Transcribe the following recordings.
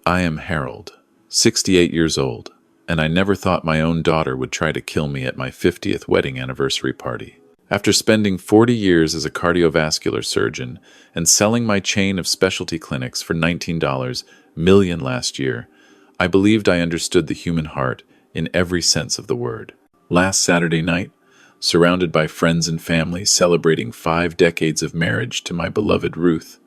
I am Harold, 68 years old, and I never thought my own daughter would try to kill me at my 50th wedding anniversary party. After spending 40 years as a cardiovascular surgeon and selling my chain of specialty clinics for $19 million last year, I believed I understood the human heart in every sense of the word. Last Saturday night, surrounded by friends and family celebrating 5 decades of marriage to my beloved Ruth,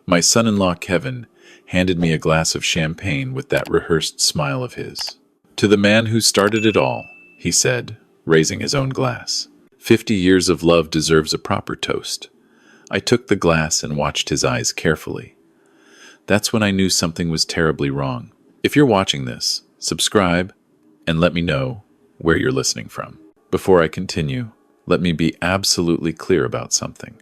my son-in-law Kevin handed me a glass of champagne with that rehearsed smile of his. "To the man who started it all," he said, raising his own glass. 50 years of love deserves a proper toast. I took the glass and watched his eyes carefully. That's when I knew something was terribly wrong. If you're watching this, subscribe and let me know where you're listening from. Before I continue, let me be absolutely clear about something.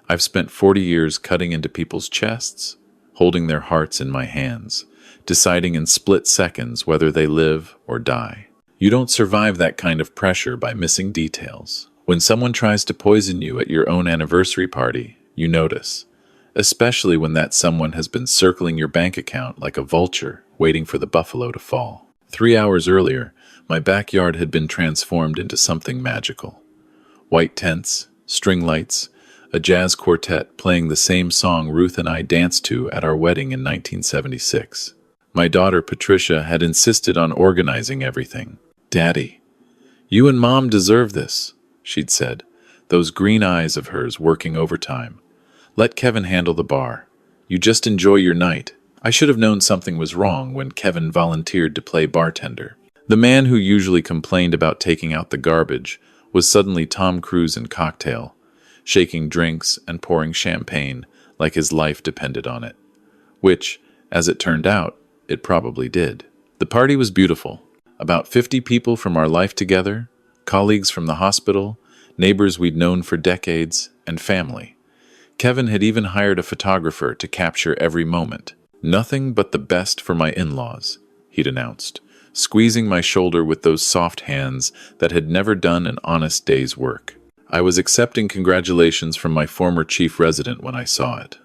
I've spent 40 years cutting into people's chests, holding their hearts in my hands, deciding in split seconds whether they live or die. You don't survive that kind of pressure by missing details. When someone tries to poison you at your own anniversary party, you notice, especially when that someone has been circling your bank account like a vulture waiting for the buffalo to fall. 3 hours earlier, my backyard had been transformed into something magical. White tents, string lights, a jazz quartet playing the same song Ruth and I danced to at our wedding in 1976. My daughter Patricia had insisted on organizing everything. "Daddy, you and Mom deserve this," she'd said, those green eyes of hers working overtime. "Let Kevin handle the bar. You just enjoy your night." I should have known something was wrong when Kevin volunteered to play bartender. The man who usually complained about taking out the garbage was suddenly Tom Cruise in Cocktail, shaking drinks and pouring champagne like his life depended on it. Which, as it turned out, it probably did. The party was beautiful. About 50 people from our life together, colleagues from the hospital, neighbors we'd known for decades, and family. Kevin had even hired a photographer to capture every moment. "Nothing but the best for my in-laws," he'd announced, squeezing my shoulder with those soft hands that had never done an honest day's work. I was accepting congratulations from my former chief resident when I saw it.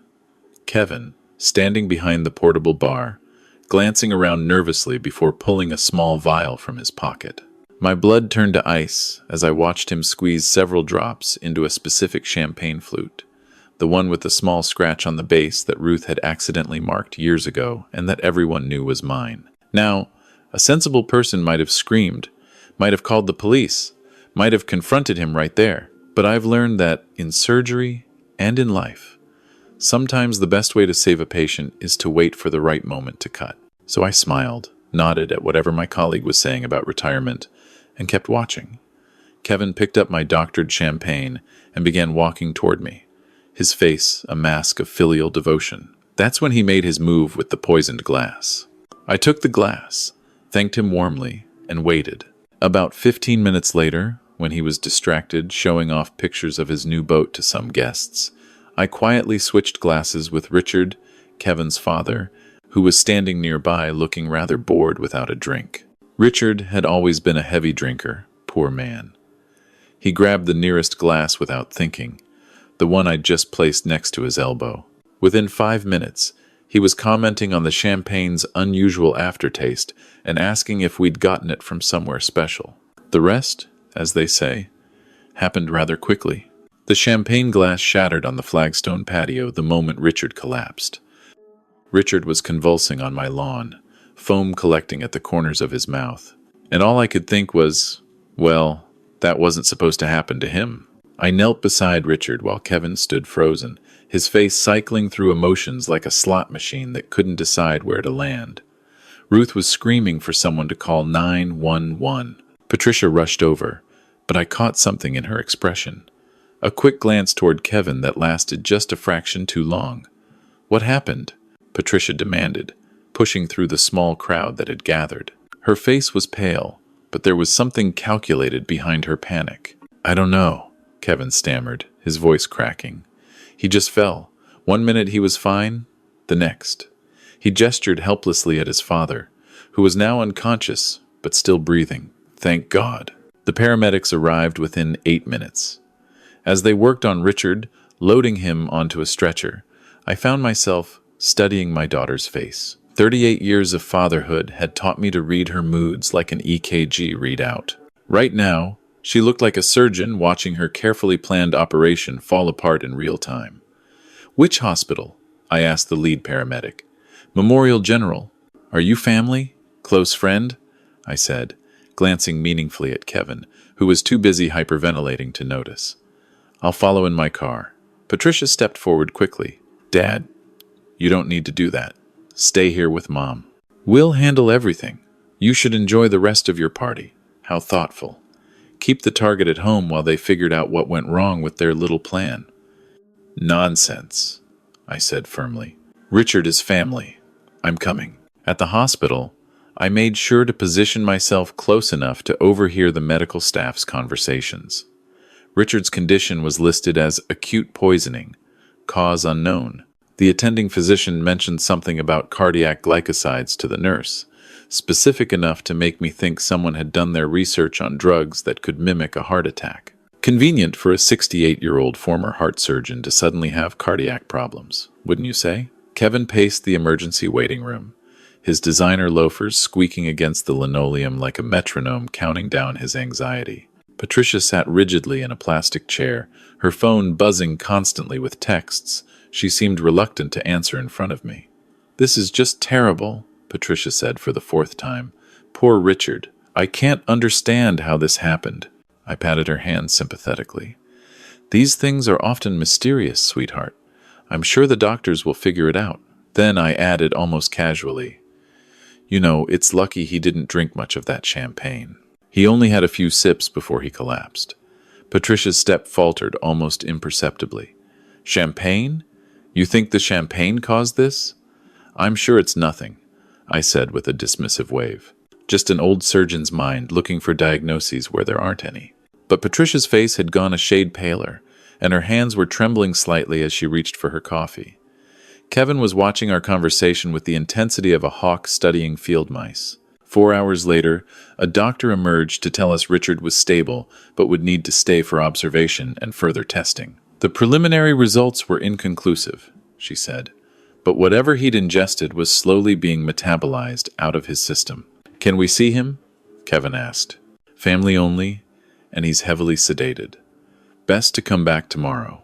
Kevin, standing behind the portable bar, glancing around nervously before pulling a small vial from his pocket. My blood turned to ice as I watched him squeeze several drops into a specific champagne flute, the one with the small scratch on the base that Ruth had accidentally marked years ago and that everyone knew was mine. Now, a sensible person might have screamed, might have called the police, might have confronted him right there. But I've learned that in surgery and in life, sometimes the best way to save a patient is to wait for the right moment to cut. So I smiled, nodded at whatever my colleague was saying about retirement, and kept watching. Kevin picked up my doctored champagne and began walking toward me, his face a mask of filial devotion. That's when he made his move with the poisoned glass. I took the glass, thanked him warmly, and waited. About 15 minutes later, when he was distracted showing off pictures of his new boat to some guests, I quietly switched glasses with Richard, Kevin's father, who was standing nearby looking rather bored without a drink. Richard had always been a heavy drinker, poor man. He grabbed the nearest glass without thinking, the one I'd just placed next to his elbow. Within 5 minutes, he was commenting on the champagne's unusual aftertaste and asking if we'd gotten it from somewhere special. The rest, as they say, happened rather quickly. The champagne glass shattered on the flagstone patio the moment Richard collapsed. Richard was convulsing on my lawn, foam collecting at the corners of his mouth. And all I could think was, well, that wasn't supposed to happen to him. I knelt beside Richard while Kevin stood frozen, his face cycling through emotions like a slot machine that couldn't decide where to land. Ruth was screaming for someone to call 911. Patricia rushed over, but I caught something in her expression. A quick glance toward Kevin that lasted just a fraction too long. "What happened?" Patricia demanded, pushing through the small crowd that had gathered. Her face was pale, but there was something calculated behind her panic. "I don't know," Kevin stammered, his voice cracking. "He just fell. One minute he was fine, the next." He gestured helplessly at his father, who was now unconscious, but still breathing. Thank God. The paramedics arrived within 8 minutes. As they worked on Richard, loading him onto a stretcher, I found myself studying my daughter's face. 38 years of fatherhood had taught me to read her moods like an EKG readout. Right now, she looked like a surgeon watching her carefully planned operation fall apart in real time. "Which hospital?" I asked the lead paramedic. "Memorial General. Are you family? Close friend?" I said, glancing meaningfully at Kevin, who was too busy hyperventilating to notice. "I'll follow in my car." Patricia stepped forward quickly. "Dad, you don't need to do that. Stay here with Mom. We'll handle everything. You should enjoy the rest of your party." How thoughtful. Keep the target at home while they figured out what went wrong with their little plan. "Nonsense," I said firmly. "Richard is family. I'm coming." At the hospital, I made sure to position myself close enough to overhear the medical staff's conversations. Richard's condition was listed as acute poisoning, cause unknown. The attending physician mentioned something about cardiac glycosides to the nurse, specific enough to make me think someone had done their research on drugs that could mimic a heart attack. Convenient for a 68-year-old former heart surgeon to suddenly have cardiac problems, wouldn't you say? Kevin paced the emergency waiting room, his designer loafers squeaking against the linoleum like a metronome counting down his anxiety. Patricia sat rigidly in a plastic chair, her phone buzzing constantly with texts. She seemed reluctant to answer in front of me. "This is just terrible," Patricia said for the fourth time. "Poor Richard. I can't understand how this happened." I patted her hand sympathetically. "These things are often mysterious, sweetheart. I'm sure the doctors will figure it out." Then I added almost casually, "You know, it's lucky he didn't drink much of that champagne. He only had a few sips before he collapsed." Patricia's step faltered almost imperceptibly. "Champagne? You think the champagne caused this?" "I'm sure it's nothing," I said with a dismissive wave. "Just an old surgeon's mind looking for diagnoses where there aren't any." But Patricia's face had gone a shade paler, and her hands were trembling slightly as she reached for her coffee. Kevin was watching our conversation with the intensity of a hawk studying field mice. 4 hours later, a doctor emerged to tell us Richard was stable, but would need to stay for observation and further testing. "The preliminary results were inconclusive," she said, "but whatever he'd ingested was slowly being metabolized out of his system." "Can we see him?" Kevin asked. "Family only, and he's heavily sedated. Best to come back tomorrow."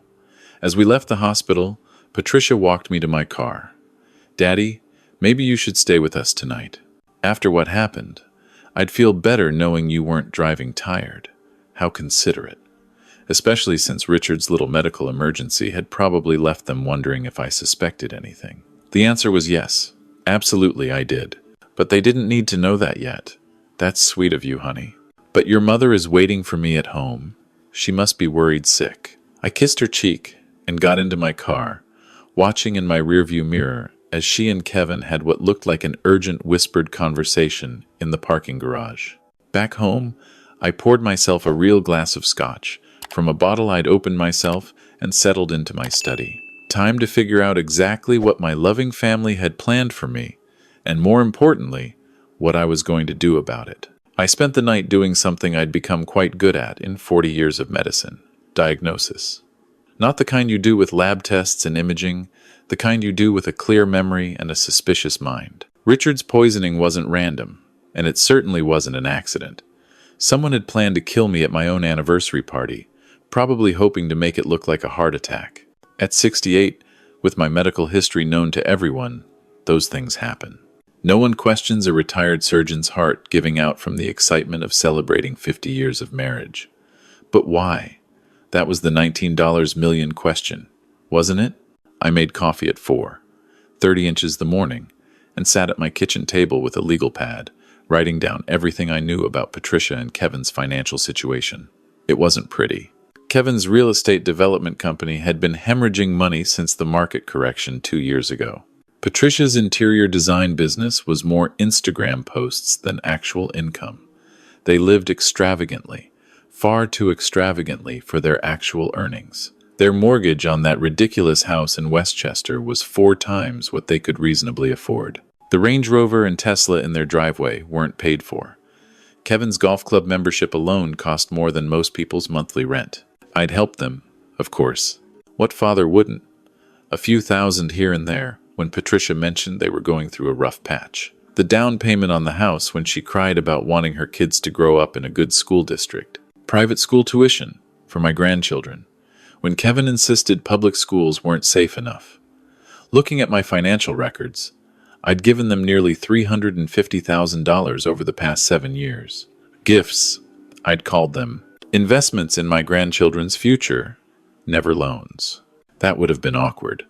As we left the hospital, Patricia walked me to my car. "Daddy, maybe you should stay with us tonight. After what happened, I'd feel better knowing you weren't driving tired." How considerate. Especially since Richard's little medical emergency had probably left them wondering if I suspected anything. The answer was yes. Absolutely I did. But they didn't need to know that yet. "That's sweet of you, honey. But your mother is waiting for me at home. She must be worried sick." I kissed her cheek and got into my car, watching in my rearview mirror as she and Kevin had what looked like an urgent whispered conversation in the parking garage. Back home, I poured myself a real glass of scotch from a bottle I'd opened myself and settled into my study. Time to figure out exactly what my loving family had planned for me, and more importantly, what I was going to do about it. I spent the night doing something I'd become quite good at in 40 years of medicine: diagnosis. Not the kind you do with lab tests and imaging, the kind you do with a clear memory and a suspicious mind. Richard's poisoning wasn't random, and it certainly wasn't an accident. Someone had planned to kill me at my own anniversary party, probably hoping to make it look like a heart attack. At 68, with my medical history known to everyone, those things happen. No one questions a retired surgeon's heart giving out from the excitement of celebrating 50 years of marriage. But why? That was the $19 million question, wasn't it? I made coffee at 4:30 inches the morning, and sat at my kitchen table with a legal pad, writing down everything I knew about Patricia and Kevin's financial situation. It wasn't pretty. Kevin's real estate development company had been hemorrhaging money since the market correction 2 years ago. Patricia's interior design business was more Instagram posts than actual income. They lived extravagantly, far too extravagantly for their actual earnings. Their mortgage on that ridiculous house in Westchester was 4 times what they could reasonably afford. The Range Rover and Tesla in their driveway weren't paid for. Kevin's golf club membership alone cost more than most people's monthly rent. I'd helped them, of course. What father wouldn't? A few thousand here and there, when Patricia mentioned they were going through a rough patch. The down payment on the house when she cried about wanting her kids to grow up in a good school district. Private school tuition for my grandchildren, when Kevin insisted public schools weren't safe enough. Looking at my financial records, I'd given them nearly $350,000 over the past 7 years. Gifts, I'd called them. Investments in my grandchildren's future, never loans. That would have been awkward.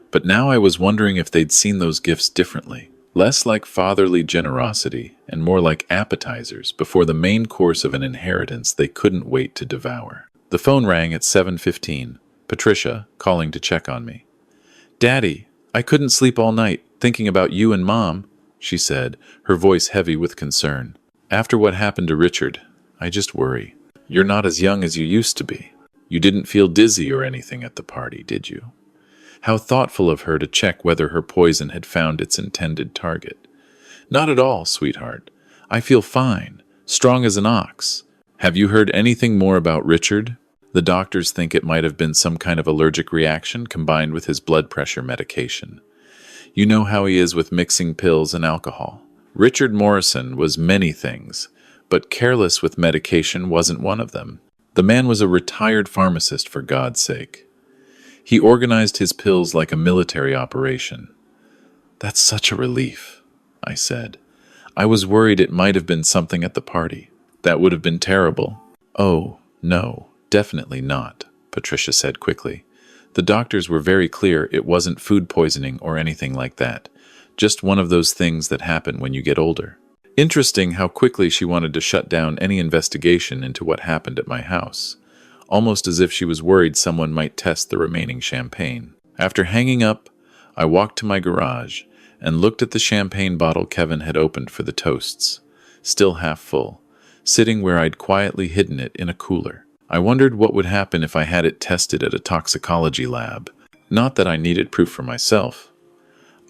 But now I was wondering if they'd seen those gifts differently. Less like fatherly generosity and more like appetizers before the main course of an inheritance they couldn't wait to devour. The phone rang at 7:15. Patricia, calling to check on me. "Daddy, I couldn't sleep all night, thinking about you and Mom," she said, her voice heavy with concern. "After what happened to Richard, I just worry. You're not as young as you used to be. You didn't feel dizzy or anything at the party, did you?" How thoughtful of her to check whether her poison had found its intended target. "Not at all, sweetheart. I feel fine, strong as an ox. Have you heard anything more about Richard? The doctors think it might have been some kind of allergic reaction combined with his blood pressure medication. You know how he is with mixing pills and alcohol. Richard Morrison was many things, but careless with medication wasn't one of them. The man was a retired pharmacist, for God's sake. He organized his pills like a military operation." "That's such a relief," I said. "I was worried it might have been something at the party. That would have been terrible." "Oh, no, definitely not," Patricia said quickly. "The doctors were very clear it wasn't food poisoning or anything like that. Just one of those things that happen when you get older." Interesting how quickly she wanted to shut down any investigation into what happened at my house, almost as if she was worried someone might test the remaining champagne. After hanging up, I walked to my garage and looked at the champagne bottle Kevin had opened for the toasts, still half full, sitting where I'd quietly hidden it in a cooler. I wondered what would happen if I had it tested at a toxicology lab. Not that I needed proof for myself.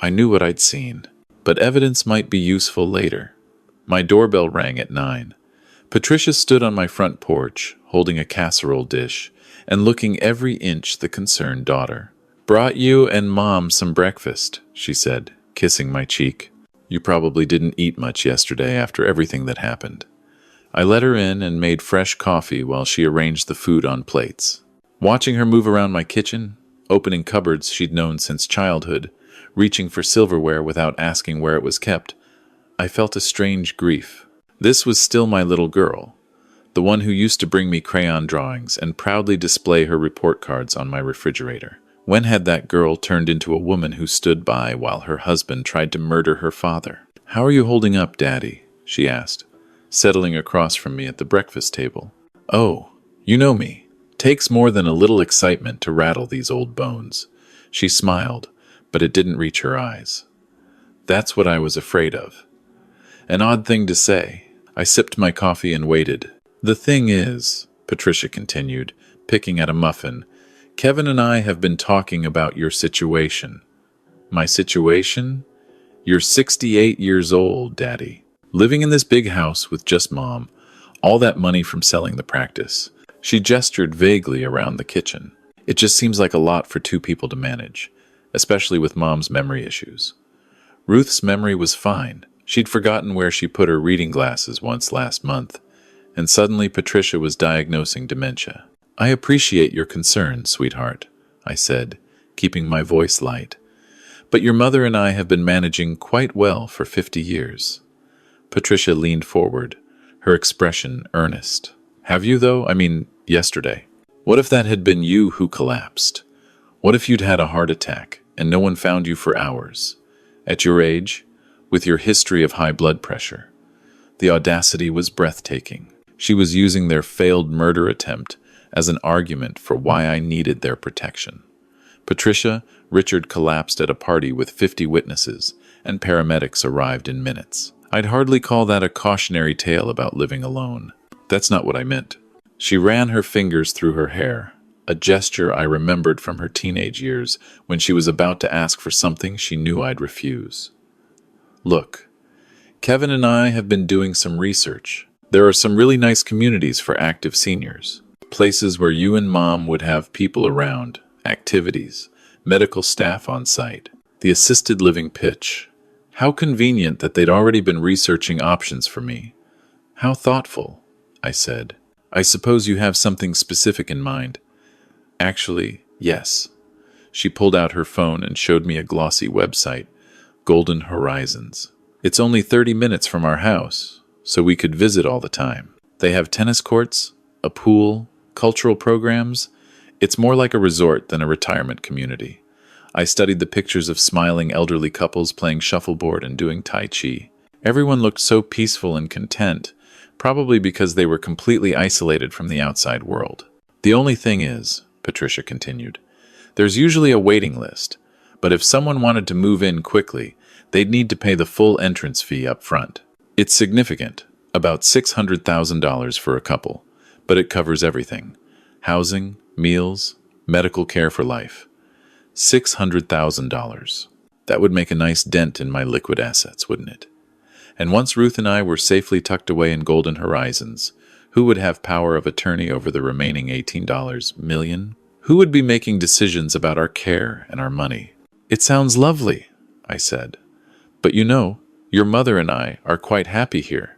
I knew what I'd seen, but evidence might be useful later. My doorbell rang at 9. Patricia stood on my front porch, holding a casserole dish, and looking every inch the concerned daughter. "Brought you and Mom some breakfast," she said, kissing my cheek. "You probably didn't eat much yesterday after everything that happened." I let her in and made fresh coffee while she arranged the food on plates. Watching her move around my kitchen, opening cupboards she'd known since childhood, reaching for silverware without asking where it was kept, I felt a strange grief. This was still my little girl, the one who used to bring me crayon drawings and proudly display her report cards on my refrigerator. When had that girl turned into a woman who stood by while her husband tried to murder her father? "How are you holding up, Daddy?" she asked, settling across from me at the breakfast table. "Oh, you know me. Takes more than a little excitement to rattle these old bones." She smiled, but it didn't reach her eyes. "That's what I was afraid of." An odd thing to say. I sipped my coffee and waited. "The thing is," Patricia continued, picking at a muffin, "Kevin and I have been talking about your situation." "My situation? You're 68 years old, Daddy. Living in this big house with just Mom. All that money from selling the practice." She gestured vaguely around the kitchen. "It just seems like a lot for two people to manage, especially with Mom's memory issues." Ruth's memory was fine. She'd forgotten where she put her reading glasses once last month, and suddenly Patricia was diagnosing dementia. "I appreciate your concern, sweetheart," I said, keeping my voice light. "But your mother and I have been managing quite well for 50 years. Patricia leaned forward, her expression earnest. "Have you, though? I mean, yesterday. What if that had been you who collapsed? What if you'd had a heart attack and no one found you for hours? At your age, with your history of high blood pressure." The audacity was breathtaking. She was using their failed murder attempt as an argument for why I needed their protection. "Patricia, Richard collapsed at a party with 50 witnesses, and paramedics arrived in minutes. I'd hardly call that a cautionary tale about living alone. That's not what I meant." She ran her fingers through her hair, a gesture I remembered from her teenage years when she was about to ask for something she knew I'd refuse. "Look, Kevin and I have been doing some research. There are some really nice communities for active seniors. Places where you and Mom would have people around, activities, medical staff on site. The assisted living pitch. How convenient that they'd already been researching options for me. How thoughtful, I said. I suppose you have something specific in mind. Actually, yes. She pulled out her phone and showed me a glossy website, Golden Horizons. It's only 30 minutes from our house, so we could visit all the time. They have tennis courts, a pool, cultural programs. It's more like a resort than a retirement community. I studied the pictures of smiling elderly couples playing shuffleboard and doing Tai Chi. Everyone looked so peaceful and content, probably because they were completely isolated from the outside world. The only thing is, Patricia continued, there's usually a waiting list, but if someone wanted to move in quickly, they'd need to pay the full entrance fee up front. It's significant, about $600,000 for a couple, but it covers everything: housing, meals, medical care for life. $600,000. That would make a nice dent in my liquid assets, wouldn't it? And once Ruth and I were safely tucked away in Golden Horizons, who would have power of attorney over the remaining $18 million? Who would be making decisions about our care and our money? It sounds lovely, I said. But you know, your mother and I are quite happy here.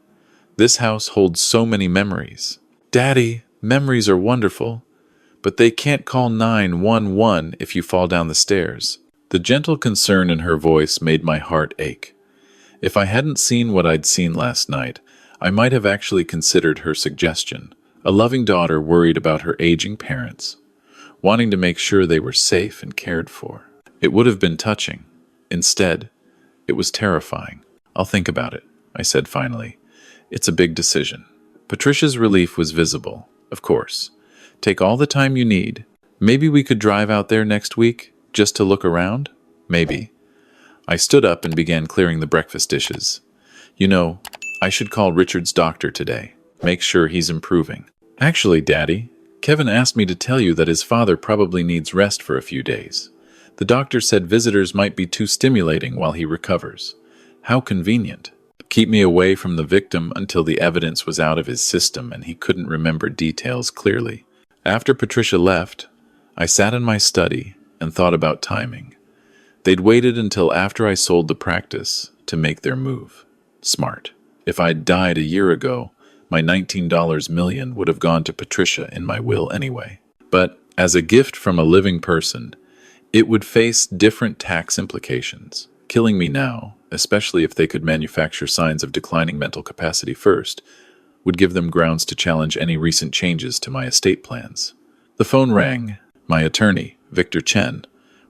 This house holds so many memories. Daddy, memories are wonderful, but they can't call 911 if you fall down the stairs. The gentle concern in her voice made my heart ache. If I hadn't seen what I'd seen last night, I might have actually considered her suggestion. A loving daughter worried about her aging parents, wanting to make sure they were safe and cared for. It would have been touching. Instead, it was terrifying. I'll think about it, I said finally. It's a big decision. Patricia's relief was visible. Of course. Take all the time you need. Maybe we could drive out there next week, just to look around? Maybe. I stood up and began clearing the breakfast dishes. You know, I should call Richard's doctor today. Make sure he's improving. Actually, Daddy, Kevin asked me to tell you that his father probably needs rest for a few days. The doctor said visitors might be too stimulating while he recovers. How convenient. Keep me away from the victim until the evidence was out of his system and he couldn't remember details clearly. After Patricia left, I sat in my study and thought about timing. They'd waited until after I sold the practice to make their move. Smart. If I'd died a year ago, my $19 million would have gone to Patricia in my will anyway. But as a gift from a living person, it would face different tax implications. Killing me now, especially if they could manufacture signs of declining mental capacity first, would give them grounds to challenge any recent changes to my estate plans. The phone rang. My attorney, Victor Chen,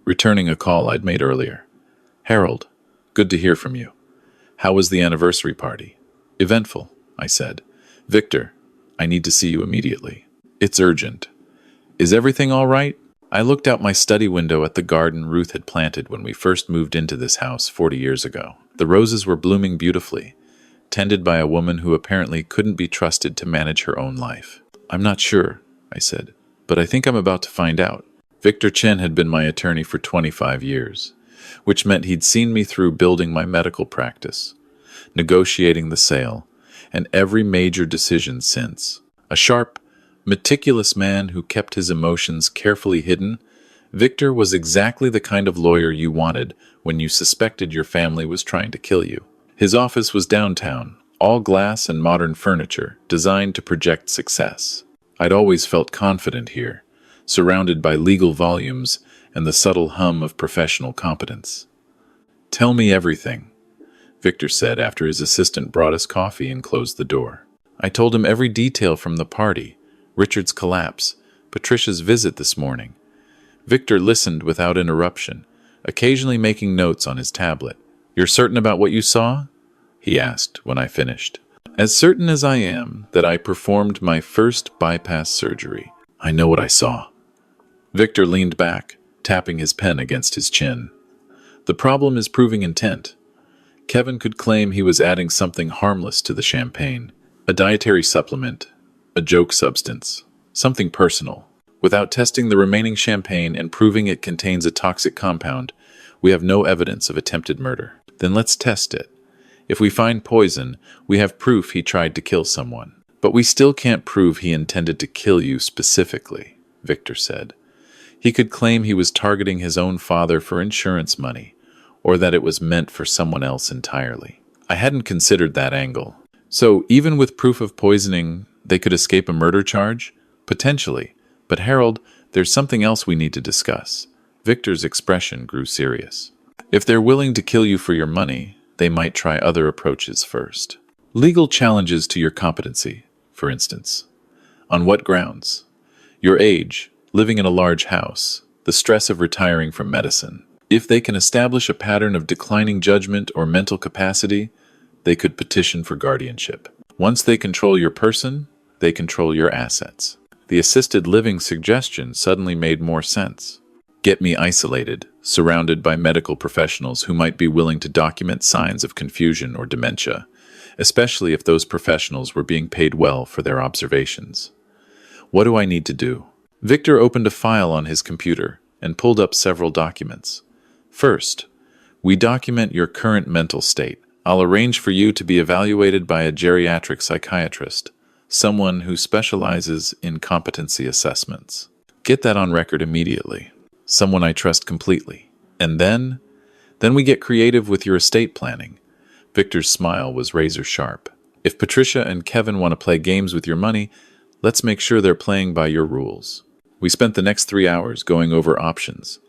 returning a call I'd made earlier. Harold, good to hear from you. How was the anniversary party? Eventful, I said. Victor, I need to see you immediately. It's urgent. Is everything all right? I looked out my study window at the garden Ruth had planted when we first moved into this house 40 years ago. The roses were blooming beautifully, tended by a woman who apparently couldn't be trusted to manage her own life. I'm not sure, I said, but I think I'm about to find out. Victor Chen had been my attorney for 25 years, which meant he'd seen me through building my medical practice, negotiating the sale, and every major decision since. A sharp, meticulous man who kept his emotions carefully hidden, Victor was exactly the kind of lawyer you wanted when you suspected your family was trying to kill you. His office was downtown, all glass and modern furniture, designed to project success. I'd always felt confident here, surrounded by legal volumes and the subtle hum of professional competence. Tell me everything, Victor said after his assistant brought us coffee and closed the door. I told him every detail from the party, Richard's collapse, Patricia's visit this morning. Victor listened without interruption, occasionally making notes on his tablet. You're certain about what you saw? He asked when I finished. As certain as I am that I performed my first bypass surgery. I know what I saw. Victor leaned back, tapping his pen against his chin. The problem is proving intent. Kevin could claim he was adding something harmless to the champagne, a dietary supplement, a joke substance, something personal. Without testing the remaining champagne and proving it contains a toxic compound, we have no evidence of attempted murder. Then let's test it. If we find poison, we have proof he tried to kill someone. But we still can't prove he intended to kill you specifically, Victor said. He could claim he was targeting his own father for insurance money, or that it was meant for someone else entirely. I hadn't considered that angle. So, even with proof of poisoning, they could escape a murder charge? Potentially. But Harold, there's something else we need to discuss. Victor's expression grew serious. If they're willing to kill you for your money, they might try other approaches first. Legal challenges to your competency, for instance. On what grounds? Your age, living in a large house, the stress of retiring from medicine. If they can establish a pattern of declining judgment or mental capacity, they could petition for guardianship. Once they control your person, they control your assets. The assisted living suggestion suddenly made more sense. Get me isolated, surrounded by medical professionals who might be willing to document signs of confusion or dementia, especially if those professionals were being paid well for their observations. What do I need to do? Victor opened a file on his computer and pulled up several documents. First, we document your current mental state. I'll arrange for you to be evaluated by a geriatric psychiatrist, someone who specializes in competency assessments. Get that on record immediately. Someone I trust completely. And then we get creative with your estate planning. Victor's smile was razor sharp. If Patricia and Kevin want to play games with your money, let's make sure they're playing by your rules. We spent the next 3 hours going over options.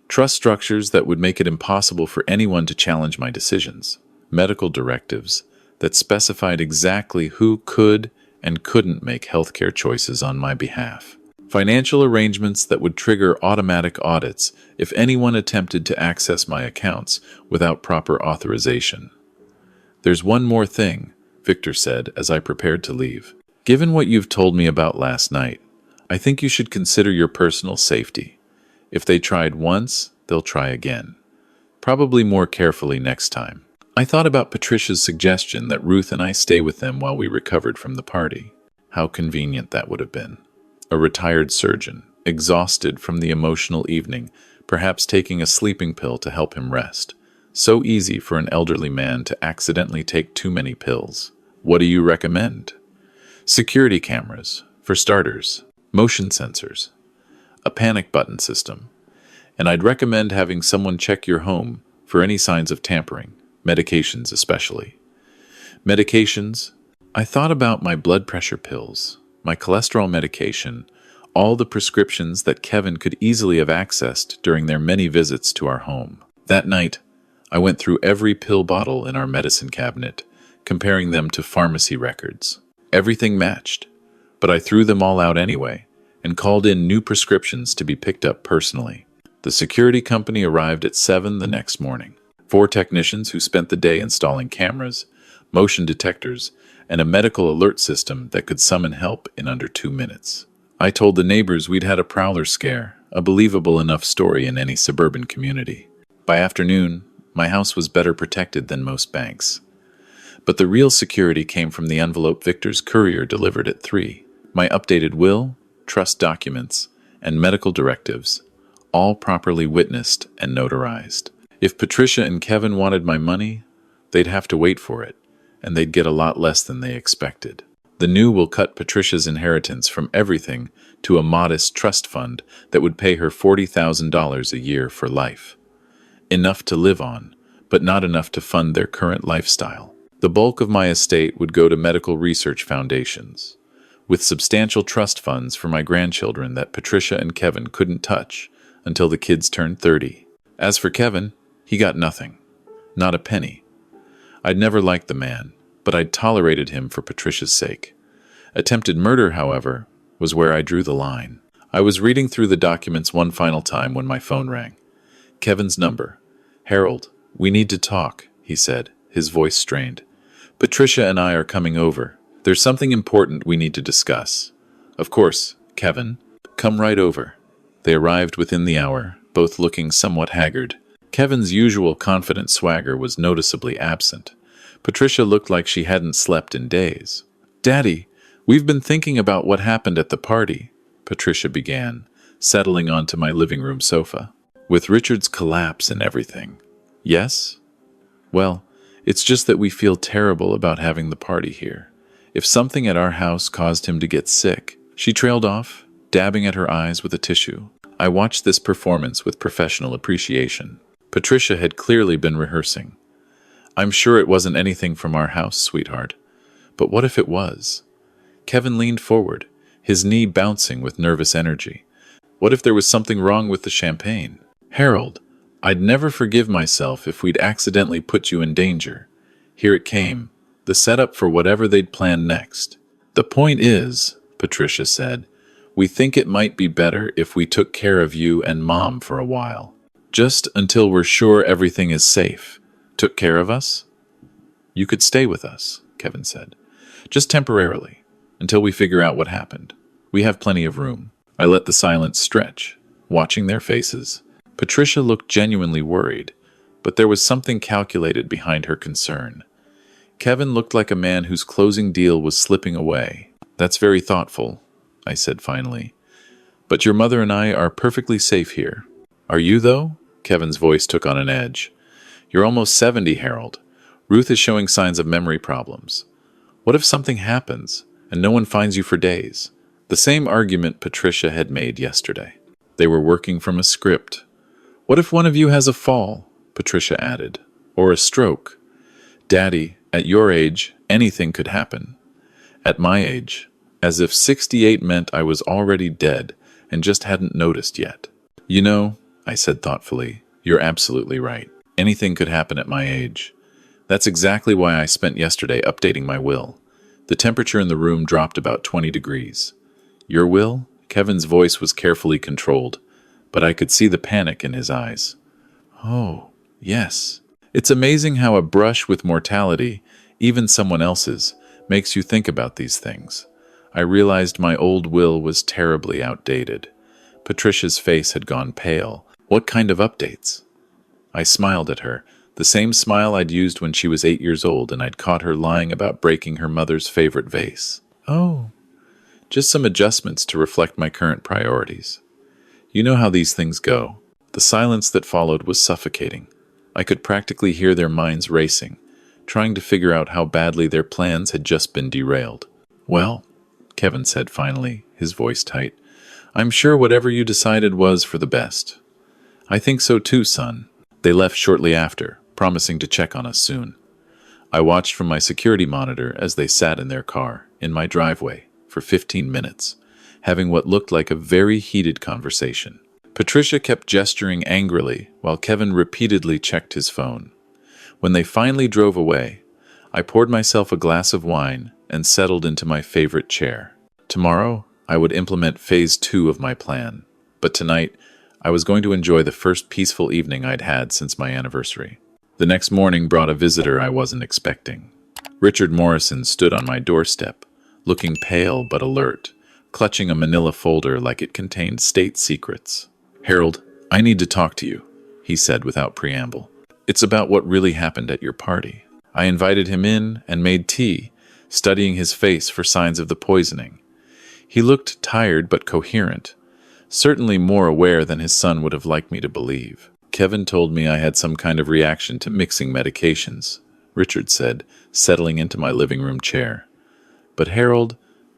Trust structures that would make it impossible for anyone to challenge my decisions. Medical directives that specified exactly who could and couldn't make healthcare choices on my behalf. Financial arrangements that would trigger automatic audits if anyone attempted to access my accounts without proper authorization. There's one more thing, Victor said as I prepared to leave. Given what you've told me about last night, I think you should consider your personal safety. If they tried once, they'll try again. Probably more carefully next time. I thought about Patricia's suggestion that Ruth and I stay with them while we recovered from the party. How convenient that would have been. A retired surgeon, exhausted from the emotional evening, perhaps taking a sleeping pill to help him rest. So easy for an elderly man to accidentally take too many pills. What do you recommend? Security cameras, for starters. Motion sensors. A panic button system. And I'd recommend having someone check your home for any signs of tampering, medications especially. Medications? I thought about my blood pressure pills, my cholesterol medication, all the prescriptions that Kevin could easily have accessed during their many visits to our home. That night, I went through every pill bottle in our medicine cabinet, comparing them to pharmacy records. Everything matched, but I threw them all out anyway and called in new prescriptions to be picked up personally. The security company arrived at 7 the next morning. 4 technicians who spent the day installing cameras, motion detectors, and a medical alert system that could summon help in under 2 minutes. I told the neighbors we'd had a prowler scare, a believable enough story in any suburban community. By afternoon, my house was better protected than most banks. But the real security came from the envelope Victor's courier delivered at 3. My updated will, trust documents, and medical directives, all properly witnessed and notarized. If Patricia and Kevin wanted my money, they'd have to wait for it, and they'd get a lot less than they expected. The new will cut Patricia's inheritance from everything to a modest trust fund that would pay her $40,000 a year for life. Enough to live on, but not enough to fund their current lifestyle. The bulk of my estate would go to medical research foundations, with substantial trust funds for my grandchildren that Patricia and Kevin couldn't touch until the kids turned 30. As for Kevin, he got nothing. Not a penny. I'd never liked the man, but I'd tolerated him for Patricia's sake. Attempted murder, however, was where I drew the line. I was reading through the documents one final time when my phone rang. Kevin's number. "Harold, we need to talk," he said, his voice strained. "Patricia and I are coming over. There's something important we need to discuss." "Of course, Kevin. Come right over." They arrived within the hour, both looking somewhat haggard. Kevin's usual confident swagger was noticeably absent. Patricia looked like she hadn't slept in days. "Daddy, we've been thinking about what happened at the party," Patricia began, settling onto my living room sofa. "With Richard's collapse and everything." "Yes? Well, it's just that we feel terrible about having the party here. If something at our house caused him to get sick." She trailed off, dabbing at her eyes with a tissue. I watched this performance with professional appreciation. Patricia had clearly been rehearsing. I'm sure it wasn't anything from our house, sweetheart. But what if it was? Kevin leaned forward, his knee bouncing with nervous energy. What if there was something wrong with the champagne? Harold, I'd never forgive myself if we'd accidentally put you in danger. Here it came, the setup for whatever they'd planned next. The point is, Patricia said, we think it might be better if we took care of you and Mom for a while. Just until we're sure everything is safe. Took care of us? You could stay with us, Kevin said. Just temporarily, until we figure out what happened. We have plenty of room. I let the silence stretch, watching their faces. Patricia looked genuinely worried, but there was something calculated behind her concern. Kevin looked like a man whose closing deal was slipping away. That's very thoughtful, I said finally. But your mother and I are perfectly safe here. Are you, though? Kevin's voice took on an edge. You're almost 70, Harold. Ruth is showing signs of memory problems. What if something happens, and no one finds you for days? The same argument Patricia had made yesterday. They were working from a script. What if one of you has a fall? Patricia added. Or a stroke? Daddy, at your age, anything could happen. At my age, as if 68 meant I was already dead and just hadn't noticed yet. You know, I said thoughtfully, you're absolutely right. Anything could happen at my age. That's exactly why I spent yesterday updating my will. The temperature in the room dropped about 20 degrees. Your will? Kevin's voice was carefully controlled, but I could see the panic in his eyes. Oh, yes. It's amazing how a brush with mortality, even someone else's, makes you think about these things. I realized my old will was terribly outdated. Patricia's face had gone pale. What kind of updates? I smiled at her, the same smile I'd used when she was 8 years old and I'd caught her lying about breaking her mother's favorite vase. Oh, just some adjustments to reflect my current priorities. You know how these things go. The silence that followed was suffocating. I could practically hear their minds racing, trying to figure out how badly their plans had just been derailed. Well, Kevin said finally, his voice tight, I'm sure whatever you decided was for the best. I think so too, son. They left shortly after, promising to check on us soon. I watched from my security monitor as they sat in their car, in my driveway, for 15 minutes, having what looked like a very heated conversation. Patricia kept gesturing angrily while Kevin repeatedly checked his phone. When they finally drove away, I poured myself a glass of wine and settled into my favorite chair. Tomorrow, I would implement phase 2 of my plan, but tonight, I was going to enjoy the first peaceful evening I'd had since my anniversary. The next morning brought a visitor I wasn't expecting. Richard Morrison stood on my doorstep, looking pale but alert, clutching a manila folder like it contained state secrets. Harold, I need to talk to you, he said without preamble. It's about what really happened at your party. I invited him in and made tea, studying his face for signs of the poisoning. He looked tired but coherent, certainly more aware than his son would have liked me to believe. Kevin told me I had some kind of reaction to mixing medications, Richard said, settling into my living room chair. But Harold,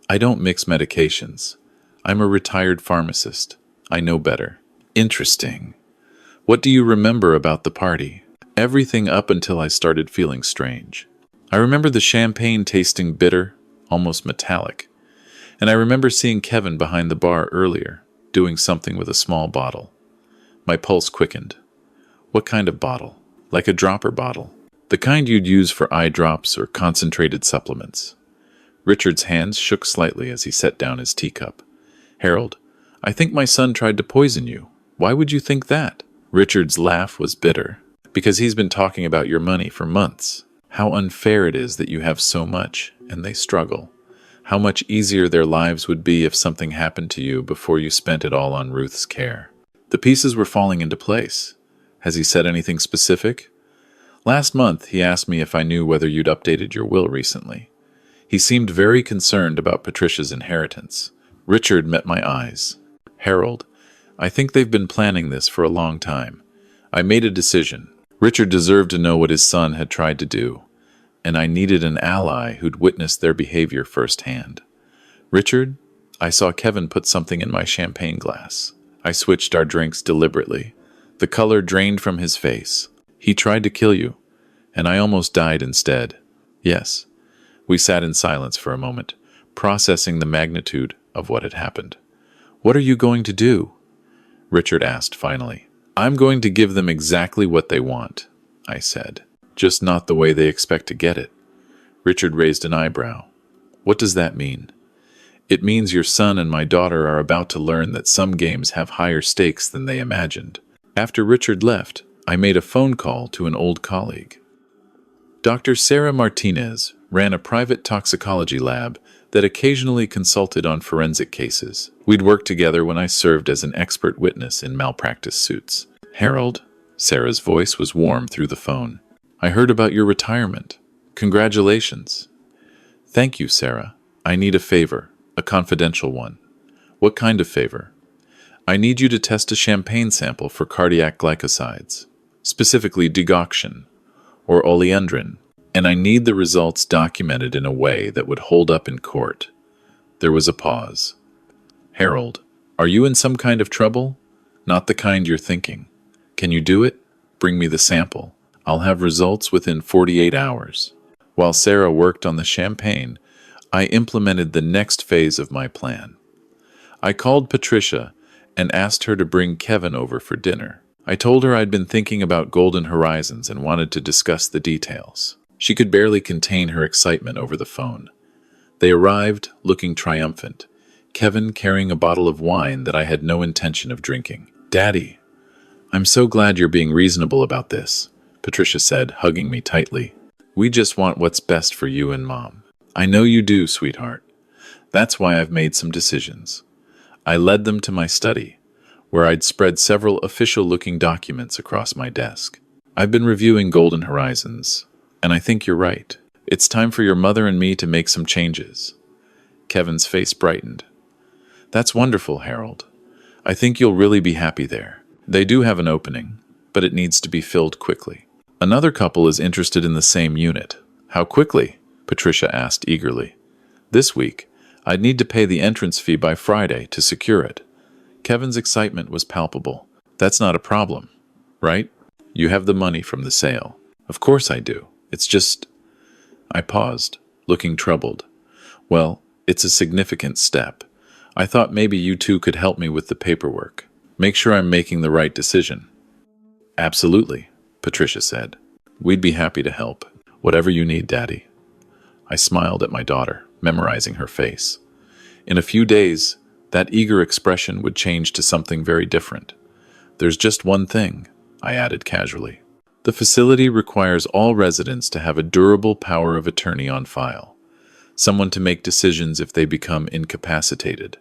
I don't mix medications. I'm a retired pharmacist. I know better. Interesting. What do you remember about the party? Everything up until I started feeling strange. I remember the champagne tasting bitter, almost metallic. And I remember seeing Kevin behind the bar earlier, doing something with a small bottle. My pulse quickened. What kind of bottle? Like a dropper bottle. The kind you'd use for eye drops or concentrated supplements. Richard's hands shook slightly as he set down his teacup. Harold, I think my son tried to poison you. Why would you think that? Richard's laugh was bitter. Because he's been talking about your money for months. How unfair it is that you have so much, and they struggle. How much easier their lives would be if something happened to you before you spent it all on Ruth's care. The pieces were falling into place. Has he said anything specific? Last month, he asked me if I knew whether you'd updated your will recently. He seemed very concerned about Patricia's inheritance. Richard met my eyes. Harold, I think they've been planning this for a long time. I made a decision. Richard deserved to know what his son had tried to do, and I needed an ally who'd witnessed their behavior firsthand. Richard, I saw Kevin put something in my champagne glass. I switched our drinks deliberately. The color drained from his face. He tried to kill you, and I almost died instead. Yes. We sat in silence for a moment, processing the magnitude of what had happened. What are you going to do? Richard asked finally. I'm going to give them exactly what they want, I said. Just not the way they expect to get it. Richard raised an eyebrow. What does that mean? It means your son and my daughter are about to learn that some games have higher stakes than they imagined. After Richard left, I made a phone call to an old colleague. Dr. Sarah Martinez ran a private toxicology lab that occasionally consulted on forensic cases. We'd worked together when I served as an expert witness in malpractice suits. Harold, Sarah's voice was warm through the phone. I heard about your retirement. Congratulations. Thank you, Sarah. I need a favor, a confidential one. What kind of favor? I need you to test a champagne sample for cardiac glycosides, specifically degoxin, or oleandrin, and I need the results documented in a way that would hold up in court. There was a pause. Harold, are you in some kind of trouble? Not the kind you're thinking. Can you do it? Bring me the sample. I'll have results within 48 hours. While Sarah worked on the champagne, I implemented the next phase of my plan. I called Patricia and asked her to bring Kevin over for dinner. I told her I'd been thinking about Golden Horizons and wanted to discuss the details. She could barely contain her excitement over the phone. They arrived, looking triumphant, Kevin carrying a bottle of wine that I had no intention of drinking. Daddy, I'm so glad you're being reasonable about this, Patricia said, hugging me tightly. We just want what's best for you and Mom. I know you do, sweetheart. That's why I've made some decisions. I led them to my study, where I'd spread several official-looking documents across my desk. I've been reviewing Golden Horizons, and I think you're right. It's time for your mother and me to make some changes. Kevin's face brightened. That's wonderful, Harold. I think you'll really be happy there. They do have an opening, but it needs to be filled quickly. Another couple is interested in the same unit. How quickly? Patricia asked eagerly. This week. I'd need to pay the entrance fee by Friday to secure it. Kevin's excitement was palpable. That's not a problem, right? You have the money from the sale. Of course I do. It's just... I paused, looking troubled. Well, it's a significant step. I thought maybe you two could help me with the paperwork. Make sure I'm making the right decision. Absolutely, Patricia said. We'd be happy to help. Whatever you need, Daddy. I smiled at my daughter, memorizing her face. In a few days, that eager expression would change to something very different. There's just one thing, I added casually. The facility requires all residents to have a durable power of attorney on file, someone to make decisions if they become incapacitated.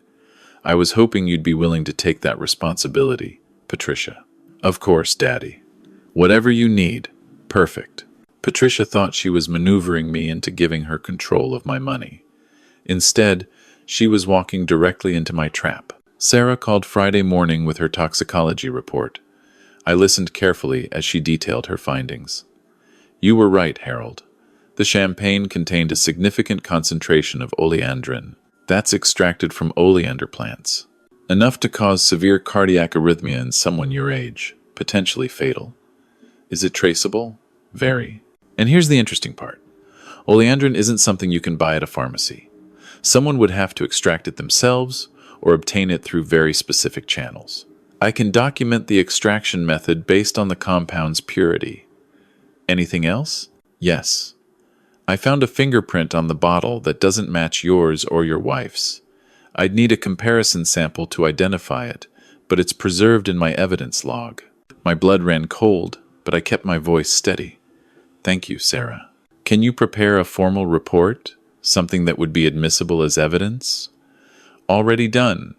I was hoping you'd be willing to take that responsibility, Patricia. Of course, Daddy. Whatever you need. Perfect. Patricia thought she was maneuvering me into giving her control of my money. Instead, she was walking directly into my trap. Sarah called Friday morning with her toxicology report. I listened carefully as she detailed her findings. You were right, Harold. The champagne contained a significant concentration of oleandrin. That's extracted from oleander plants. Enough to cause severe cardiac arrhythmia in someone your age, potentially fatal. Is it traceable? Very. And here's the interesting part. Oleandrin isn't something you can buy at a pharmacy. Someone would have to extract it themselves or obtain it through very specific channels. I can document the extraction method based on the compound's purity. Anything else? Yes. I found a fingerprint on the bottle that doesn't match yours or your wife's. I'd need a comparison sample to identify it, but it's preserved in my evidence log. My blood ran cold, but I kept my voice steady. Thank you, Sarah. Can you prepare a formal report? Something that would be admissible as evidence? Already done.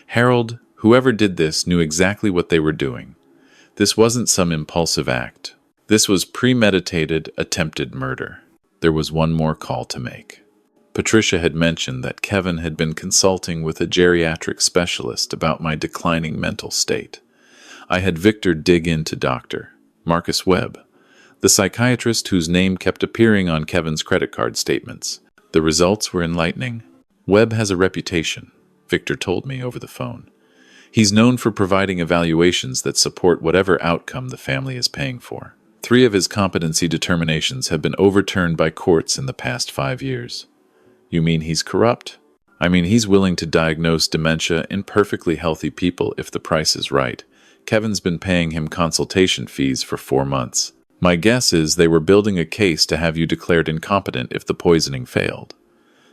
Harold, whoever did this knew exactly what they were doing. This wasn't some impulsive act. This was premeditated, attempted murder. There was one more call to make. Patricia had mentioned that Kevin had been consulting with a geriatric specialist about my declining mental state. I had Victor dig into Dr. Marcus Webb, the psychiatrist whose name kept appearing on Kevin's credit card statements. The results were enlightening. Webb has a reputation, Victor told me over the phone. He's known for providing evaluations that support whatever outcome the family is paying for. 3 of his competency determinations have been overturned by courts in the past 5 years. You mean he's corrupt? I mean he's willing to diagnose dementia in perfectly healthy people if the price is right. Kevin's been paying him consultation fees for 4 months. My guess is they were building a case to have you declared incompetent if the poisoning failed.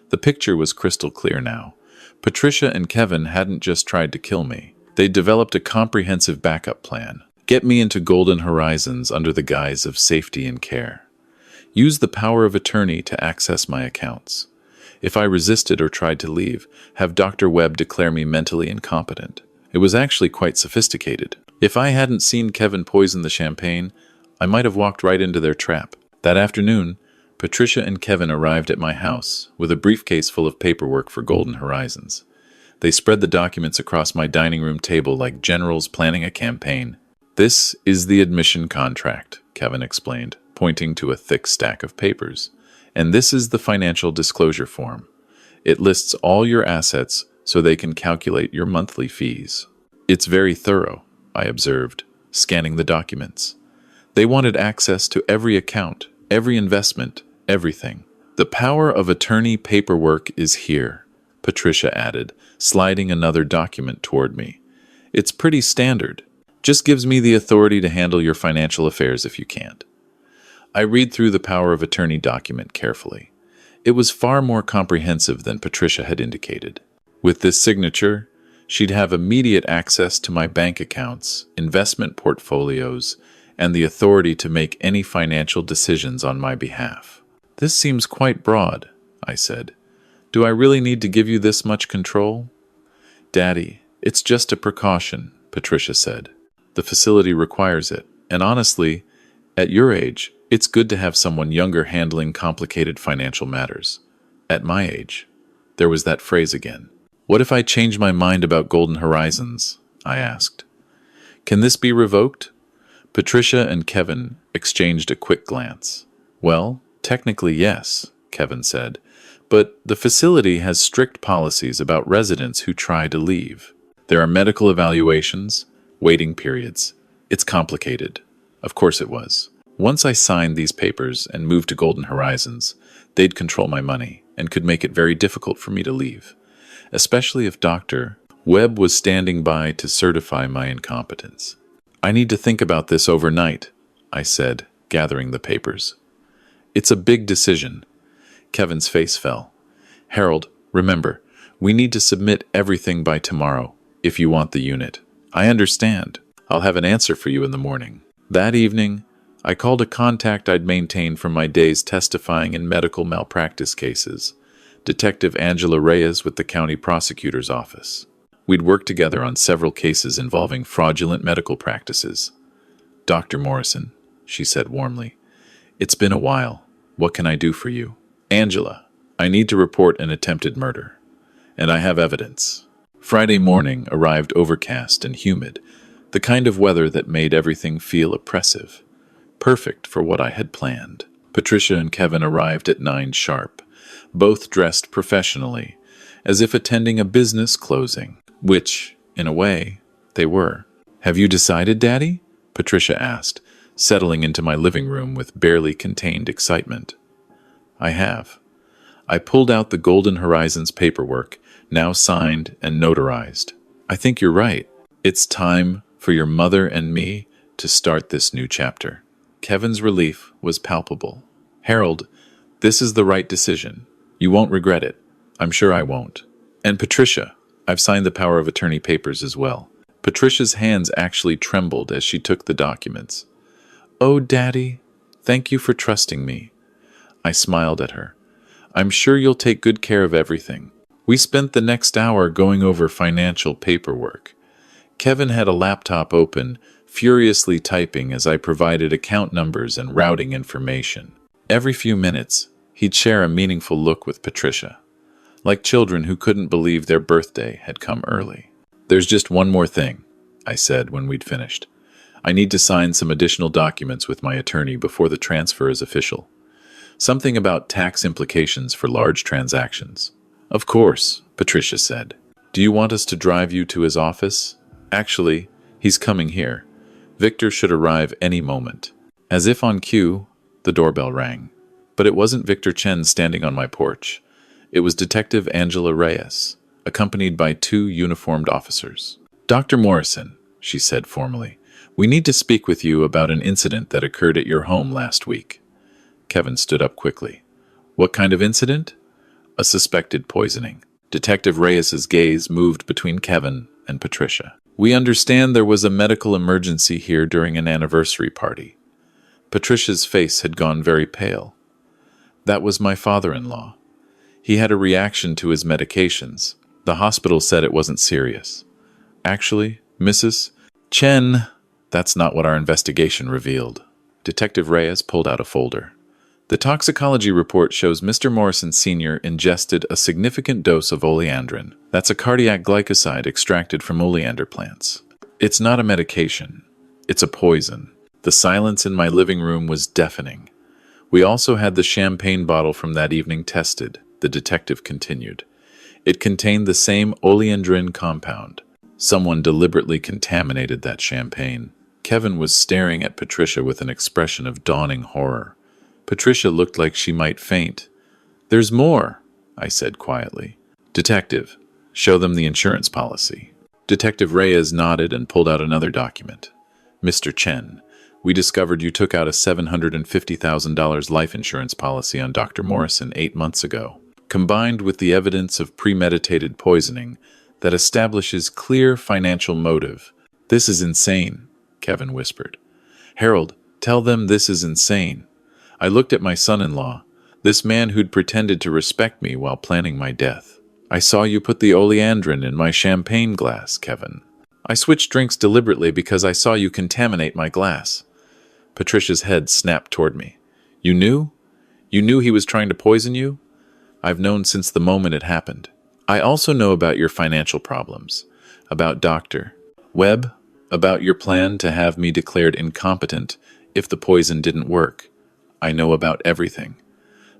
The picture was crystal clear now. Patricia and Kevin hadn't just tried to kill me. They'd developed a comprehensive backup plan. Get me into Golden Horizons under the guise of safety and care. Use the power of attorney to access my accounts. If I resisted or tried to leave, have Dr. Webb declare me mentally incompetent. It was actually quite sophisticated. If I hadn't seen Kevin poison the champagne, I might have walked right into their trap. That afternoon, Patricia and Kevin arrived at my house with a briefcase full of paperwork for Golden Horizons. They spread the documents across my dining room table like generals planning a campaign. This is the admission contract, Kevin explained, pointing to a thick stack of papers. And this is the financial disclosure form. It lists all your assets so they can calculate your monthly fees. It's very thorough, I observed, scanning the documents. They wanted access to every account, every investment, everything. The power of attorney paperwork is here, Patricia added, sliding another document toward me. It's pretty standard. Just gives me the authority to handle your financial affairs if you can't. I read through the power of attorney document carefully. It was far more comprehensive than Patricia had indicated. With this signature, she'd have immediate access to my bank accounts, investment portfolios, and the authority to make any financial decisions on my behalf. This seems quite broad, I said. Do I really need to give you this much control? Daddy, it's just a precaution, Patricia said. The facility requires it, and honestly, at your age, it's good to have someone younger handling complicated financial matters. At my age, there was that phrase again. What if I change my mind about Golden Horizons? I asked. Can this be revoked? Patricia and Kevin exchanged a quick glance. Well, technically yes, Kevin said, but the facility has strict policies about residents who try to leave. There are medical evaluations, waiting periods. It's complicated. Of course it was. Once I signed these papers and moved to Golden Horizons, they'd control my money and could make it very difficult for me to leave, especially if Dr. Webb was standing by to certify my incompetence. I need to think about this overnight, I said, gathering the papers. It's a big decision. Kevin's face fell. Harold, remember, we need to submit everything by tomorrow, if you want the unit. I understand. I'll have an answer for you in the morning. That evening, I called a contact I'd maintained from my days testifying in medical malpractice cases, Detective Angela Reyes with the county prosecutor's office. We'd worked together on several cases involving fraudulent medical practices. Dr. Morrison, she said warmly, it's been a while. What can I do for you? Angela, I need to report an attempted murder, and I have evidence. Friday morning arrived overcast and humid, the kind of weather that made everything feel oppressive. Perfect for what I had planned. Patricia and Kevin arrived at 9 sharp, both dressed professionally, as if attending a business closing, which, in a way, they were. Have you decided, Daddy? Patricia asked, settling into my living room with barely contained excitement. I have. I pulled out the Golden Horizons paperwork, now signed and notarized. I think you're right. It's time for your mother and me to start this new chapter. Kevin's relief was palpable. Harold, this is the right decision. You won't regret it. I'm sure I won't. And Patricia, I've signed the power of attorney papers as well. Patricia's hands actually trembled as she took the documents. Oh, Daddy, thank you for trusting me. I smiled at her. I'm sure you'll take good care of everything. We spent the next hour going over financial paperwork. Kevin had a laptop open, furiously typing as I provided account numbers and routing information. Every few minutes, he'd share a meaningful look with Patricia, like children who couldn't believe their birthday had come early. There's just one more thing, I said when we'd finished. I need to sign some additional documents with my attorney before the transfer is official. Something about tax implications for large transactions. Of course, Patricia said. Do you want us to drive you to his office? Actually, he's coming here. Victor should arrive any moment. As if on cue, the doorbell rang. But it wasn't Victor Chen standing on my porch. It was Detective Angela Reyes, accompanied by two uniformed officers. "Dr. Morrison," she said formally, "we need to speak with you about an incident that occurred at your home last week." Kevin stood up quickly. "What kind of incident?" "A suspected poisoning." Detective Reyes's gaze moved between Kevin and Patricia. "We understand there was a medical emergency here during an anniversary party." Patricia's face had gone very pale. "That was my father-in-law. He had a reaction to his medications. The hospital said it wasn't serious." "Actually, Mrs. Chen, that's not what our investigation revealed." Detective Reyes pulled out a folder. "The toxicology report shows Mr. Morrison Sr. ingested a significant dose of oleandrin. That's a cardiac glycoside extracted from oleander plants. It's not a medication. It's a poison." The silence in my living room was deafening. "We also had the champagne bottle from that evening tested," the detective continued. "It contained the same oleandrin compound. Someone deliberately contaminated that champagne." Kevin was staring at Patricia with an expression of dawning horror. Patricia looked like she might faint. "There's more," I said quietly. "Detective, show them the insurance policy." Detective Reyes nodded and pulled out another document. "Mr. Chen, we discovered you took out a $750,000 life insurance policy on Dr. Morrison 8 months ago. Combined with the evidence of premeditated poisoning that establishes clear financial motive." "This is insane," Kevin whispered. "Harold, tell them this is insane. I looked at my son-in-law, this man who'd pretended to respect me while planning my death. I saw you put the oleandrin in my champagne glass, Kevin. I switched drinks deliberately because I saw you contaminate my glass." Patricia's head snapped toward me. "You knew? You knew he was trying to poison you?" "I've known since the moment it happened. I also know about your financial problems, about Dr. Webb, about your plan to have me declared incompetent if the poison didn't work. I know about everything."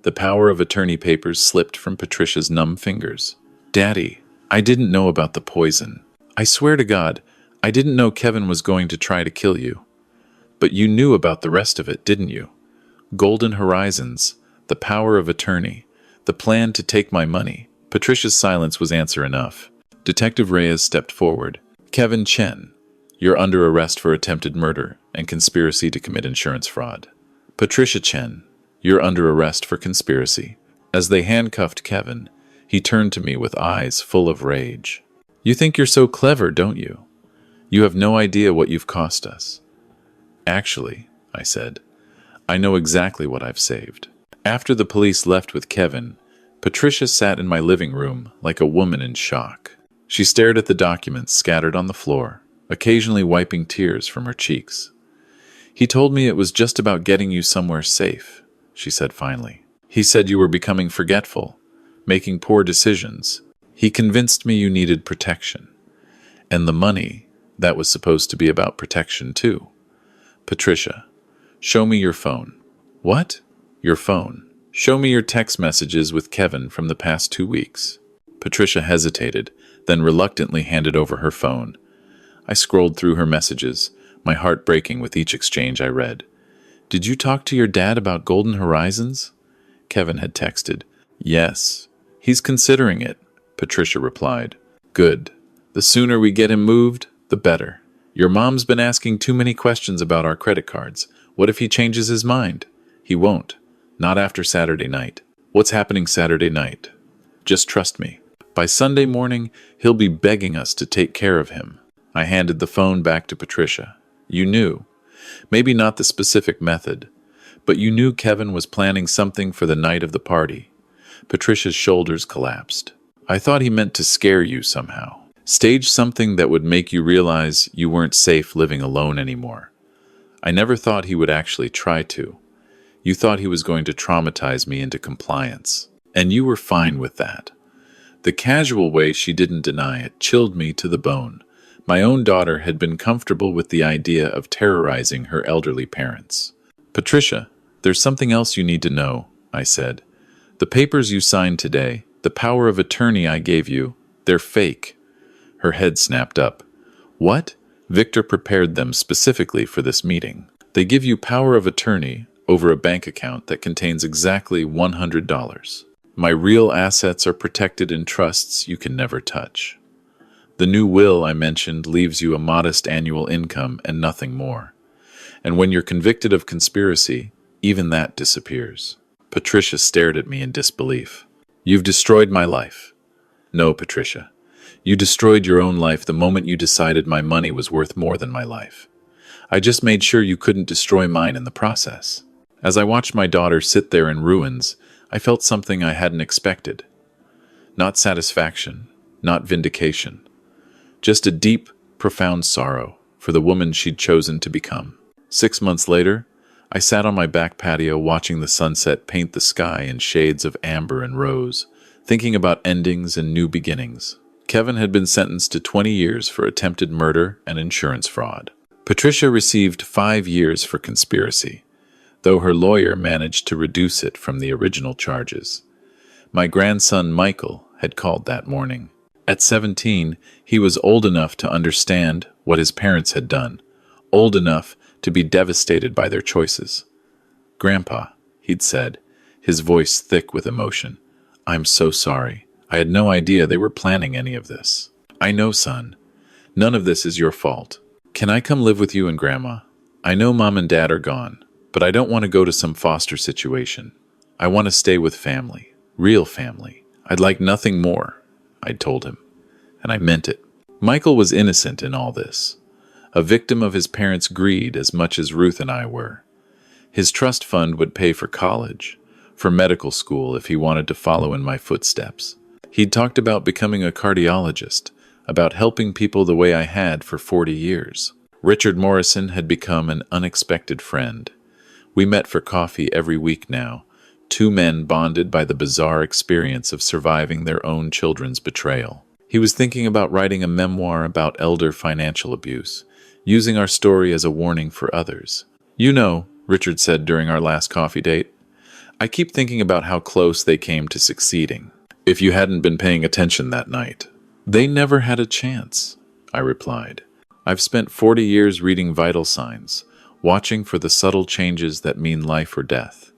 The power of attorney papers slipped from Patricia's numb fingers. "Daddy, I didn't know about the poison. I swear to God, I didn't know Kevin was going to try to kill you. But you knew about the rest of it, didn't you? Golden Horizons, the power of attorney, the plan to take my money." Patricia's silence was answer enough. Detective Reyes stepped forward. "Kevin Chen, you're under arrest for attempted murder and conspiracy to commit insurance fraud. Patricia Chen, you're under arrest for conspiracy." As they handcuffed Kevin, he turned to me with eyes full of rage. "You think you're so clever, don't you? You have no idea what you've cost us." "Actually," I said, "I know exactly what I've saved." After the police left with Kevin, Patricia sat in my living room like a woman in shock. She stared at the documents scattered on the floor, occasionally wiping tears from her cheeks. "He told me it was just about getting you somewhere safe," she said finally. "He said you were becoming forgetful, making poor decisions. He convinced me you needed protection. And the money, that was supposed to be about protection too. Patricia, show me your phone." "What?" "Your phone. Show me your text messages with Kevin from the past 2 weeks." Patricia hesitated, then reluctantly handed over her phone. I scrolled through her messages, my heart breaking with each exchange I read. "Did you talk to your dad about Golden Horizons?" Kevin had texted. "Yes. He's considering it," Patricia replied. "Good. The sooner we get him moved, the better. Your mom's been asking too many questions about our credit cards. What if he changes his mind?" "He won't. Not after Saturday night." "What's happening Saturday night?" "Just trust me. By Sunday morning, he'll be begging us to take care of him." I handed the phone back to Patricia. "You knew. Maybe not the specific method, but you knew Kevin was planning something for the night of the party." Patricia's shoulders collapsed. "I thought he meant to scare you somehow. Stage something that would make you realize you weren't safe living alone anymore. I never thought he would actually try to. You thought he was going to traumatize me into compliance. And you were fine with that." The casual way she didn't deny it chilled me to the bone. My own daughter had been comfortable with the idea of terrorizing her elderly parents. "Patricia, there's something else you need to know," I said. "The papers you signed today, the power of attorney I gave you, they're fake." Her head snapped up. What? Victor prepared them specifically for this meeting. They give you power of attorney over a bank account that contains exactly $100. My real assets are protected in trusts you can never touch. The new will I mentioned leaves you a modest annual income and nothing more. And when you're convicted of conspiracy, even that disappears. Patricia stared at me in disbelief. You've destroyed my life. No, Patricia. You destroyed your own life the moment you decided my money was worth more than my life. I just made sure you couldn't destroy mine in the process. As I watched my daughter sit there in ruins, I felt something I hadn't expected. Not satisfaction, not vindication. Just a deep, profound sorrow for the woman she'd chosen to become. 6 months later, I sat on my back patio watching the sunset paint the sky in shades of amber and rose, thinking about endings and new beginnings. Kevin had been sentenced to 20 years for attempted murder and insurance fraud. Patricia received 5 years for conspiracy, though her lawyer managed to reduce it from the original charges. My grandson Michael had called that morning. At 17, he was old enough to understand what his parents had done, old enough to be devastated by their choices. "Grandpa," he'd said, his voice thick with emotion, "I'm so sorry. I had no idea they were planning any of this." "I know, son. None of this is your fault. Can I come live with you and Grandma? I know Mom and Dad are gone, but I don't want to go to some foster situation. I want to stay with family, real family. I'd like nothing more," I'd told him, and I meant it. Michael was innocent in all this, a victim of his parents' greed as much as Ruth and I were. His trust fund would pay for college, for medical school if he wanted to follow in my footsteps. He'd talked about becoming a cardiologist, about helping people the way I had for 40 years. Richard Morrison had become an unexpected friend. We met for coffee every week now, two men bonded by the bizarre experience of surviving their own children's betrayal. He was thinking about writing a memoir about elder financial abuse, using our story as a warning for others. "You know," Richard said during our last coffee date, "I keep thinking about how close they came to succeeding. If you hadn't been paying attention that night." "They never had a chance," I replied. "I've spent 40 years reading vital signs, watching for the subtle changes that mean life or death.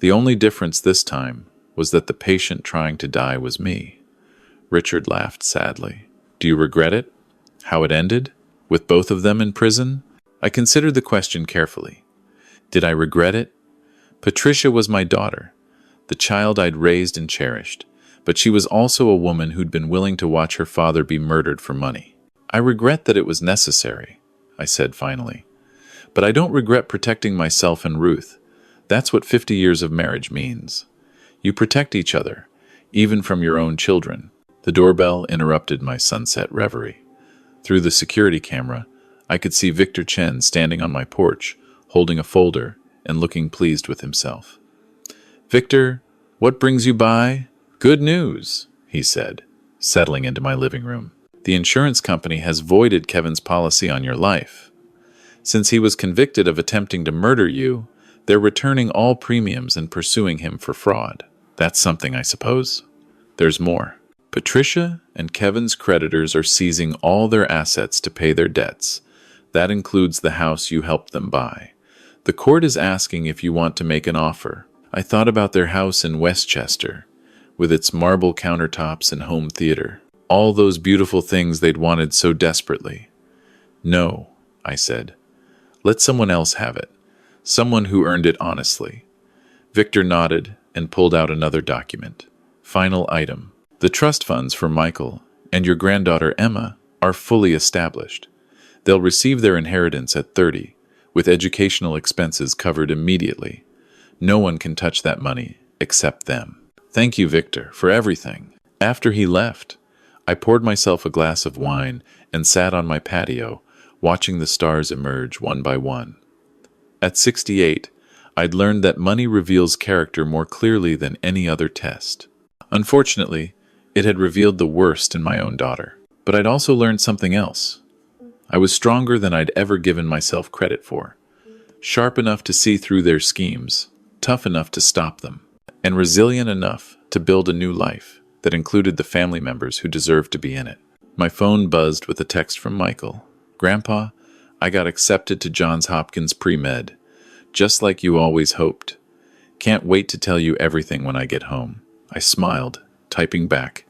The only difference this time was that the patient trying to die was me." Richard laughed sadly. "Do you regret it? How it ended? With both of them in prison?" I considered the question carefully. Did I regret it? Patricia was my daughter, the child I'd raised and cherished, but she was also a woman who'd been willing to watch her father be murdered for money. "I regret that it was necessary," I said finally. "But I don't regret protecting myself and Ruth. That's what 50 years of marriage means. You protect each other, even from your own children." The doorbell interrupted my sunset reverie. Through the security camera, I could see Victor Chen standing on my porch, holding a folder and looking pleased with himself. "Victor, what brings you by?" "Good news," he said, settling into my living room. "The insurance company has voided Kevin's policy on your life. Since he was convicted of attempting to murder you, they're returning all premiums and pursuing him for fraud. That's something, I suppose. There's more. Patricia and Kevin's creditors are seizing all their assets to pay their debts. That includes the house you helped them buy. The court is asking if you want to make an offer. I thought about their house in Westchester, with its marble countertops and home theater. All those beautiful things they'd wanted so desperately. "No," I said. "Let someone else have it. Someone who earned it honestly." Victor nodded and pulled out another document. Final item. "The trust funds for Michael and your granddaughter Emma are fully established. They'll receive their inheritance at 30, with educational expenses covered immediately. No one can touch that money except them. Thank you, Victor, for everything." After he left, I poured myself a glass of wine and sat on my patio, watching the stars emerge one by one. At 68, I'd learned that money reveals character more clearly than any other test. Unfortunately, it had revealed the worst in my own daughter. But I'd also learned something else. I was stronger than I'd ever given myself credit for, sharp enough to see through their schemes, tough enough to stop them, and resilient enough to build a new life that included the family members who deserved to be in it. My phone buzzed with a text from Michael. Grandpa, I got accepted to Johns Hopkins pre-med, just like you always hoped. Can't wait to tell you everything when I get home. I smiled, typing back.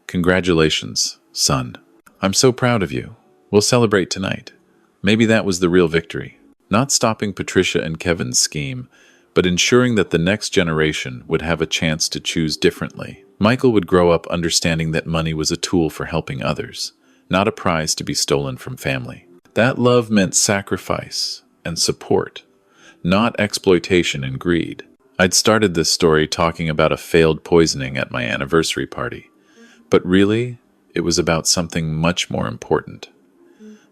Congratulations, son. I'm so proud of you. We'll celebrate tonight. Maybe that was the real victory. Not stopping Patricia and Kevin's scheme, but ensuring that the next generation would have a chance to choose differently. Michael would grow up understanding that money was a tool for helping others, not a prize to be stolen from family. That love meant sacrifice and support, not exploitation and greed. I'd started this story talking about a failed poisoning at my anniversary party, but really, it was about something much more important.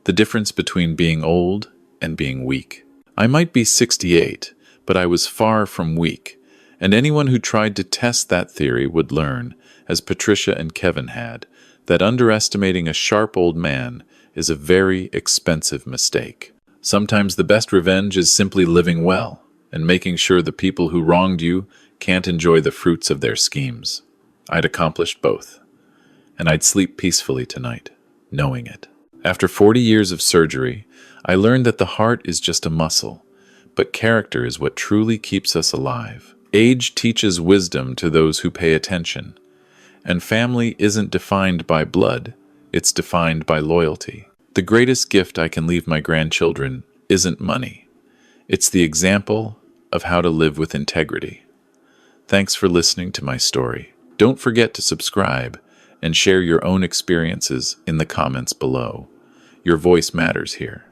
The difference between being old and being weak. I might be 68, but I was far from weak, and anyone who tried to test that theory would learn, as Patricia and Kevin had, that underestimating a sharp old man is a very expensive mistake. Sometimes the best revenge is simply living well and making sure the people who wronged you can't enjoy the fruits of their schemes. I'd accomplished both, and I'd sleep peacefully tonight, knowing it. After 40 years of surgery, I learned that the heart is just a muscle, but character is what truly keeps us alive. Age teaches wisdom to those who pay attention, and family isn't defined by blood, it's defined by loyalty. The greatest gift I can leave my grandchildren isn't money. It's the example of how to live with integrity. Thanks for listening to my story. Don't forget to subscribe and share your own experiences in the comments below. Your voice matters here.